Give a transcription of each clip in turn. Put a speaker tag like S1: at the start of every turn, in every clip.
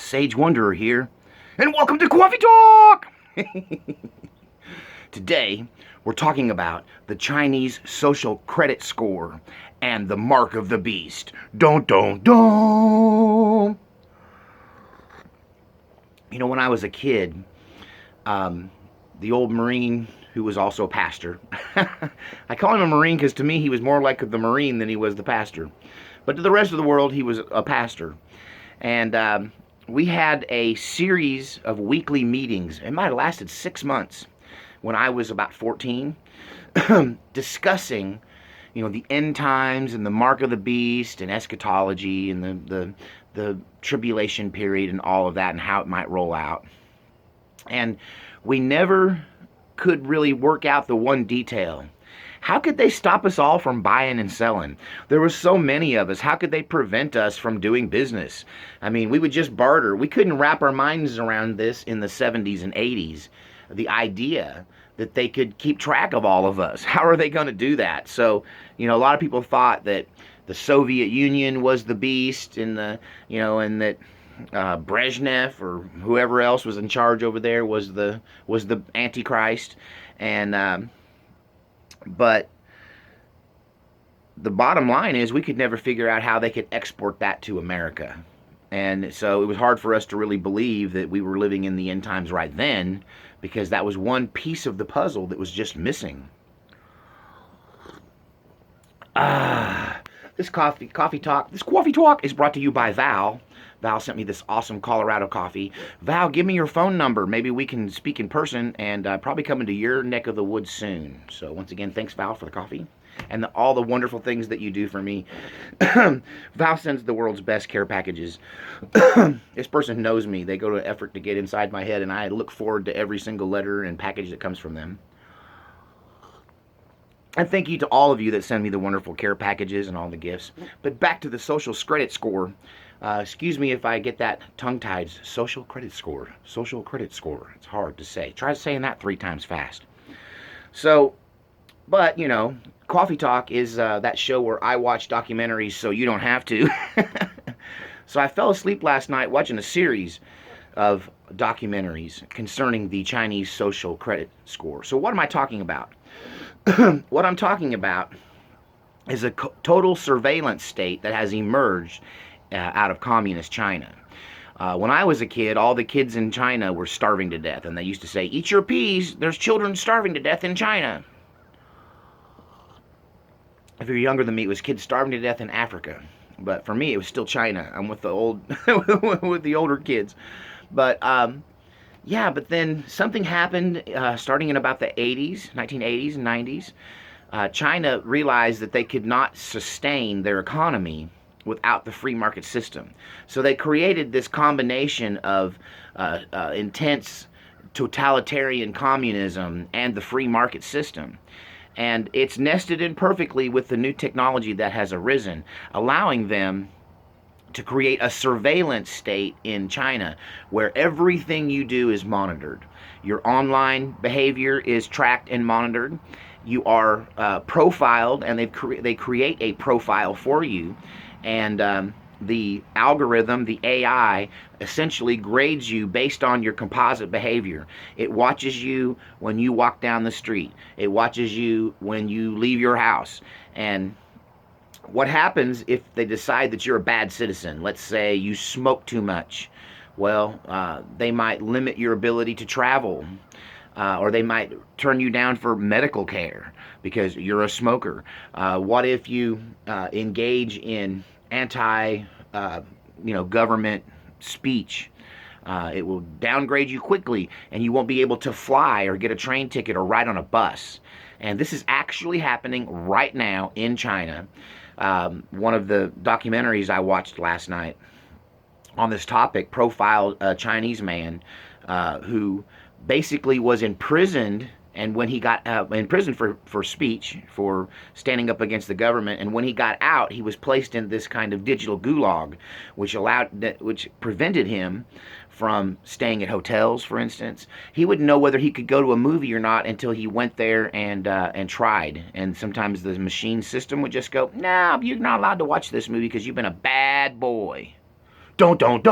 S1: Sage Wanderer here, and welcome to Coffee Talk! Today, we're talking about the Chinese social credit score and the mark of the beast. Dun dun dun! You know, when I was a kid, the old Marine who was also a pastor, I call him a Marine because to me he was more like the Marine than he was the pastor. But to the rest of the world, he was a pastor. And we had a series of weekly meetings. It might have lasted 6 months when I was about 14, discussing, the end times and the mark of the beast and eschatology and the tribulation period and all of that and how it might roll out. And we never could really work out the one detail. How could they stop us all from buying and selling? There were so many of us. How could they prevent us from doing business? I mean, we would just barter. We couldn't wrap our minds around this in the 70s and 80s. The idea that they could keep track of all of us. How are they going to do that? So, a lot of people thought that the Soviet Union was the beast and and that Brezhnev or whoever else was in charge over there was the Antichrist. And but the bottom line is we could never figure out how they could export that to America. And so it was hard for us to really believe that we were living in the end times right then, because that was one piece of the puzzle that was just missing. This coffee talk is brought to you by Val. Val sent me this awesome Colorado coffee. Val, give me your phone number. Maybe we can speak in person and probably come into your neck of the woods soon. So once again, thanks, Val, for the coffee and all the wonderful things that you do for me. Val sends the world's best care packages. This person knows me. They go to effort to get inside my head, and I look forward to every single letter and package that comes from them. And thank you to all of you that send me the wonderful care packages and all the gifts. But back to the social credit score. Excuse me if I get that tongue-tied. Social credit score. Social credit score. It's hard to say. Try saying that 3 times fast. So, but, Coffee Talk is that show where I watch documentaries so you don't have to. So I fell asleep last night watching a series of documentaries concerning the Chinese social credit score. So what am I talking about? What I'm talking about is a total surveillance state that has emerged out of communist China. When I was a kid, all the kids in China were starving to death, and they used to say, "Eat your peas, there's children starving to death in China." If you're younger than me, it was kids starving to death in Africa. But for me, it was still China. I'm with the with the older kids. But yeah, but then something happened starting in about the 80s, 1980s and 90s. China realized that they could not sustain their economy without the free market system. So they created this combination of intense totalitarian communism and the free market system. And it's nested in perfectly with the new technology that has arisen, allowing them to create a surveillance state in China where everything you do is monitored. Your online behavior is tracked and monitored. You are profiled, and they create a profile for you. And the algorithm, the AI, essentially grades you based on your composite behavior. It watches you when you walk down the street. It watches you when you leave your house. And what happens if they decide that you're a bad citizen? Let's say you smoke too much. Well, they might limit your ability to travel. Or they might turn you down for medical care because you're a smoker. What if you engage in government speech? It will downgrade you quickly, and you won't be able to fly or get a train ticket or ride on a bus. And this is actually happening right now in China. One of the documentaries I watched last night on this topic profiled a Chinese man who basically was imprisoned, and when he got in prison for speech, for standing up against the government, and when he got out, he was placed in this kind of digital gulag, which prevented him from staying at hotels, for instance. He wouldn't know whether he could go to a movie or not until he went there and tried. And sometimes the machine system would just go, "No, you're not allowed to watch this movie because you've been a bad boy. Don't.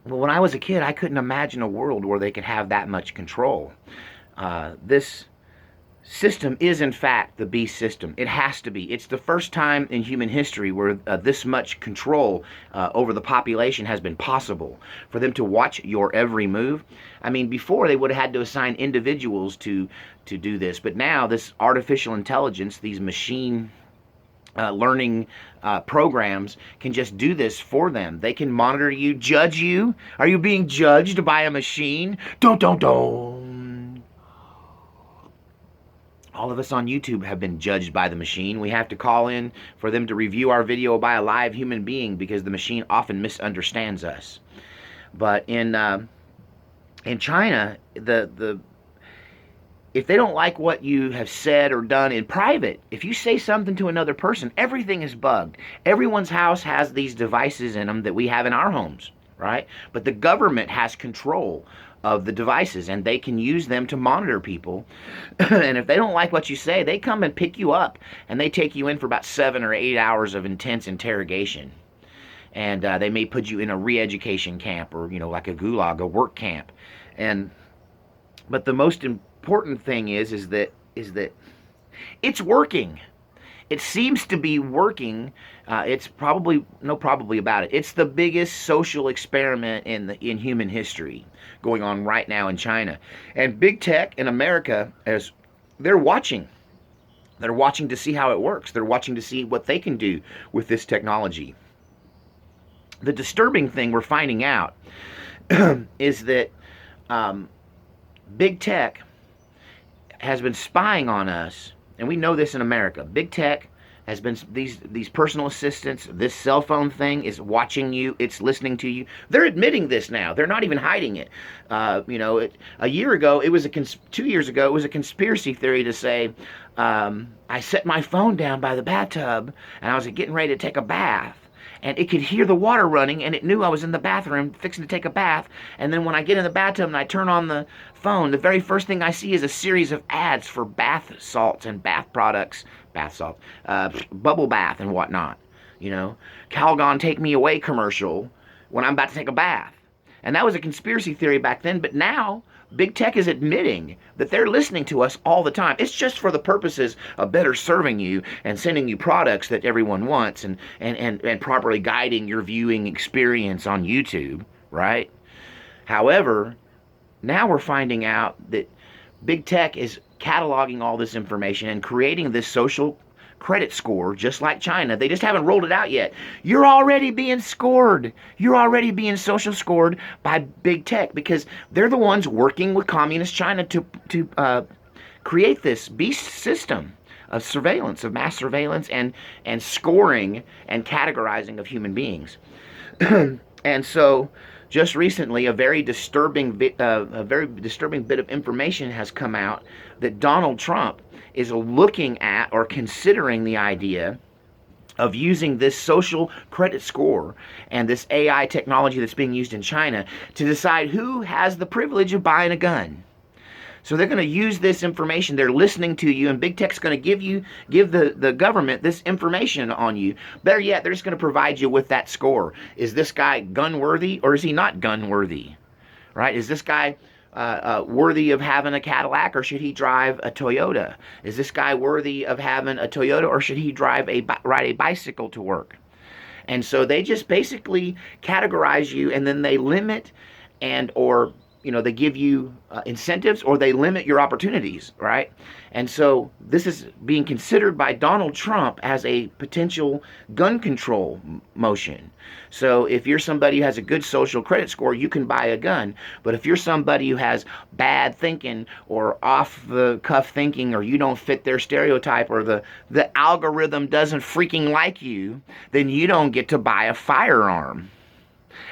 S1: Well, when I was a kid, I couldn't imagine a world where they could have that much control. This system is, in fact, the beast system. It has to be. It's the first time in human history where this much control over the population has been possible. For them to watch your every move. I mean, before they would have had to assign individuals to do this, but now this artificial intelligence, these machine learning programs can just do this for them. They can monitor you, judge you. Are you being judged by a machine? Don't. All of us on YouTube have been judged by the machine. We have to call in for them to review our video by a live human being because the machine often misunderstands us. But in China, if they don't like what you have said or done in private, if you say something to another person, everything is bugged. Everyone's house has these devices in them that we have in our homes, right? But the government has control of the devices, and they can use them to monitor people. And if they don't like what you say, they come and pick you up, and they take you in for about 7 or 8 hours of intense interrogation. And they may put you in a re-education camp, or like a gulag, a work camp. But the most important thing is that it's working. It seems to be working. It's probably about it. It's the biggest social experiment in human history going on right now in China. And big tech in America, as they're watching. They're watching to see how it works. They're watching to see what they can do with this technology. The disturbing thing we're finding out is that big tech has been spying on us, and we know this in America. Big tech has been, these personal assistants, this cell phone thing is watching you, it's listening to you. They're admitting this now. They're not even hiding it. A year ago, 2 years ago, it was a conspiracy theory to say, I set my phone down by the bathtub, and I was getting ready to take a bath. And it could hear the water running, and it knew I was in the bathroom fixing to take a bath. And then when I get in the bathtub and I turn on the phone, the very first thing I see is a series of ads for bath salts and bath products, bubble bath and whatnot. Calgon Take Me Away commercial when I'm about to take a bath. And that was a conspiracy theory back then, but now big tech is admitting that they're listening to us all the time. It's just for the purposes of better serving you and sending you products that everyone wants and properly guiding your viewing experience on YouTube, right? However, now we're finding out that big tech is cataloging all this information and creating this social credit score, just like China. They just haven't rolled it out yet. You're already being scored. You're already being social scored by big tech because they're the ones working with communist China to create this beast system of surveillance, of mass surveillance and scoring and categorizing of human beings. And so just recently, a very disturbing bit of information has come out that Donald Trump is looking at or considering the idea of using this social credit score and this AI technology that's being used in China to decide who has the privilege of buying a gun. So they're going to use this information. They're listening to you, and big tech's going to give the government this information on you. Better yet, they're just going to provide you with that score. Is this guy gun worthy or is he not gun worthy? Right? Is this guy worthy of having a Cadillac, or should he drive a Toyota? Is this guy worthy of having a Toyota, or should he ride a bicycle to work? And so they just basically categorize you, and then they limit or they give you incentives, or they limit your opportunities, right? And so this is being considered by Donald Trump as a potential gun control motion. So if you're somebody who has a good social credit score, you can buy a gun. But if you're somebody who has bad thinking or off-the-cuff thinking, or you don't fit their stereotype, or the algorithm doesn't freaking like you, then you don't get to buy a firearm.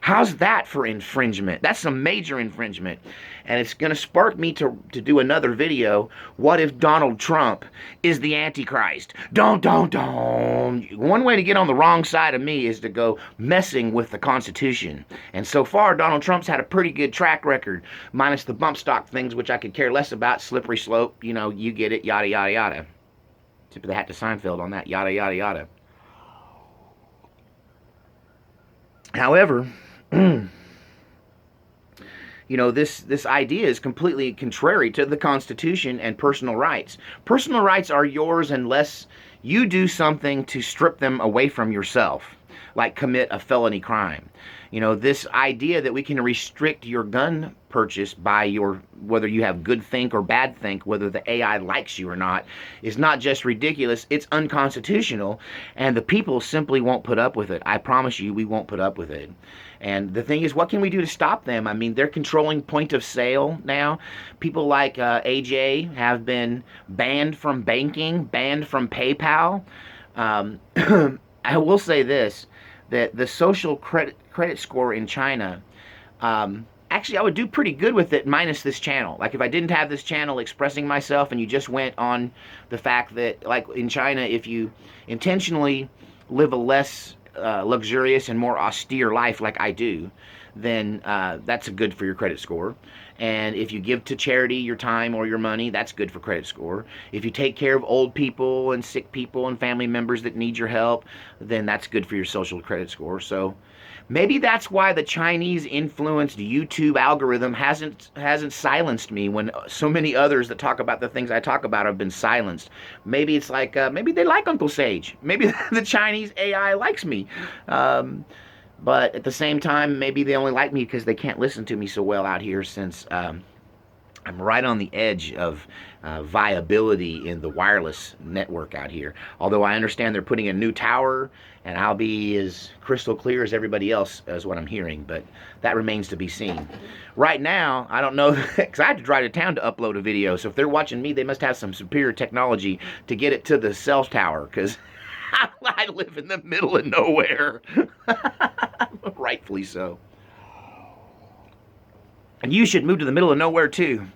S1: How's that for infringement? That's some major infringement. And it's going to spark me to do another video. What if Donald Trump is the Antichrist? Don't. One way to get on the wrong side of me is to go messing with the Constitution. And so far, Donald Trump's had a pretty good track record, minus the bump stock things, which I could care less about. Slippery slope, you get it, yada, yada, yada. Tip of the hat to Seinfeld on that, yada, yada, yada. However, this idea is completely contrary to the Constitution and personal rights. Personal rights are yours unless you do something to strip them away from yourself, like commit a felony crime. This idea that we can restrict your gun purchase by whether you have good think or bad think, whether the AI likes you or not, is not just ridiculous, it's unconstitutional, and the people simply won't put up with it. I promise you, we won't put up with it. And the thing is, what can we do to stop them? I mean, they're controlling point of sale now. People like AJ have been banned from banking, banned from PayPal. I will say this, that the social credit score in China, actually I would do pretty good with it minus this channel. Like if I didn't have this channel expressing myself and you just went on the fact that, like in China, if you intentionally live a less luxurious and more austere life like I do, then that's good for your credit score. And if you give to charity your time or your money, that's good for credit score. If you take care of old people and sick people and family members that need your help, then that's good for your social credit score. So maybe that's why the Chinese influenced YouTube algorithm hasn't silenced me when so many others that talk about the things I talk about have been silenced. Maybe it's like, maybe they like Uncle Sage. Maybe the Chinese AI likes me. But at the same time, maybe they only like me because they can't listen to me so well out here, since I'm right on the edge of viability in the wireless network out here. Although I understand they're putting a new tower, and I'll be as crystal clear as everybody else, is what I'm hearing, but that remains to be seen. Right now, I don't know, because I had to drive to town to upload a video, so if they're watching me, they must have some superior technology to get it to the cell tower, because I live in the middle of nowhere. Rightfully so. And you should move to the middle of nowhere too.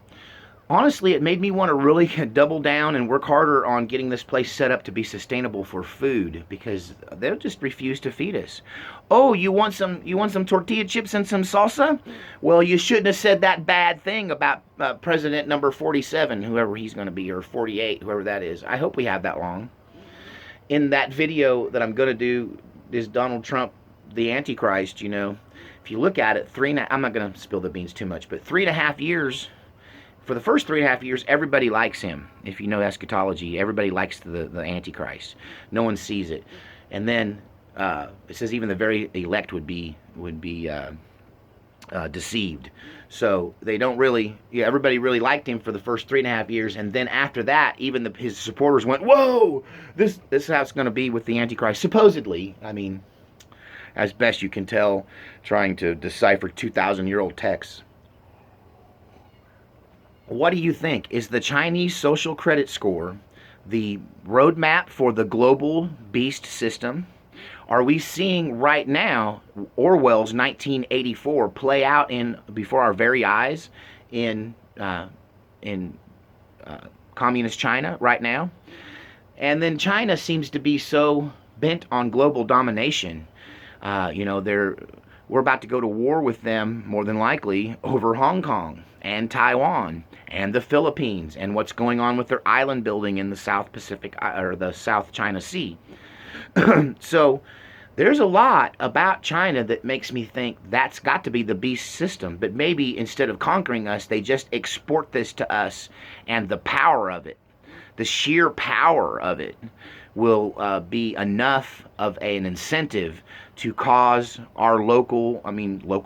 S1: Honestly, it made me want to really double down and work harder on getting this place set up to be sustainable for food, because they'll just refuse to feed us. Oh, you want some tortilla chips and some salsa? Well, you shouldn't have said that bad thing about President number 47, whoever he's going to be, or 48, whoever that is. I hope we have that long. In that video that I'm going to do, is Donald Trump the Antichrist? If you look at it, I'm not going to spill the beans too much, but 3.5 years, for the first 3.5 years, everybody likes him. If you know eschatology, everybody likes the Antichrist. No one sees it. And then it says even the very elect would be deceived. So they don't really, everybody really liked him for the first 3.5 years, and then after that, even his supporters went, whoa, this is how it's going to be with the Antichrist, supposedly. I mean, as best you can tell, trying to decipher 2,000-year-old texts. What do you think? Is the Chinese social credit score the roadmap for the global beast system? Are we seeing right now Orwell's 1984 play out before our very eyes in communist China right now? And then China seems to be so bent on global domination. We're about to go to war with them, more than likely, over Hong Kong and Taiwan and the Philippines and what's going on with their island building in the South Pacific, or the South China Sea. So there's a lot about China that makes me think that's got to be the beast system. But maybe instead of conquering us, they just export this to us, and the power of it, the sheer power of it, will be enough of an incentive to cause our local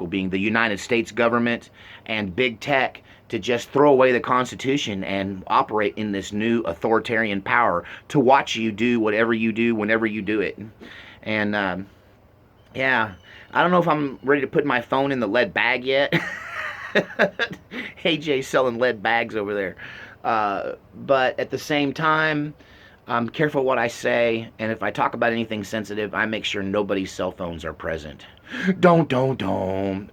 S1: being the United States government and big tech, to just throw away the Constitution and operate in this new authoritarian power, to watch you do whatever you do whenever you do it. And yeah, I don't know if I'm ready to put my phone in the lead bag yet. AJ's selling lead bags over there. But at the same time, I'm careful what I say, and if I talk about anything sensitive, I make sure nobody's cell phones are present. Don't.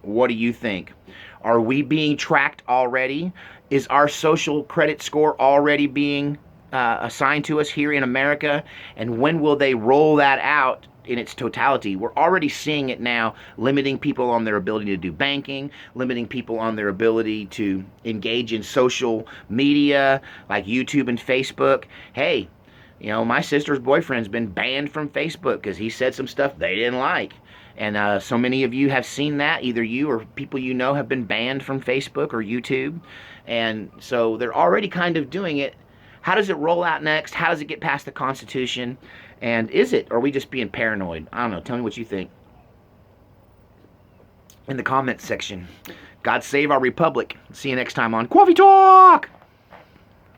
S1: What do you think? Are we being tracked already? Is our social credit score already being assigned to us here in America? And when will they roll that out in its totality? We're already seeing it now, limiting people on their ability to do banking, limiting people on their ability to engage in social media like YouTube and Facebook. Hey, You know, my sister's boyfriend's been banned from Facebook because he said some stuff they didn't like. And so many of you have seen that. Either you or people you know have been banned from Facebook or YouTube. And so they're already kind of doing it. How does it roll out next? How does it get past the Constitution? And is it? Or are we just being paranoid? I don't know. Tell me what you think in the comments section. God save our republic. See you next time on Coffee Talk!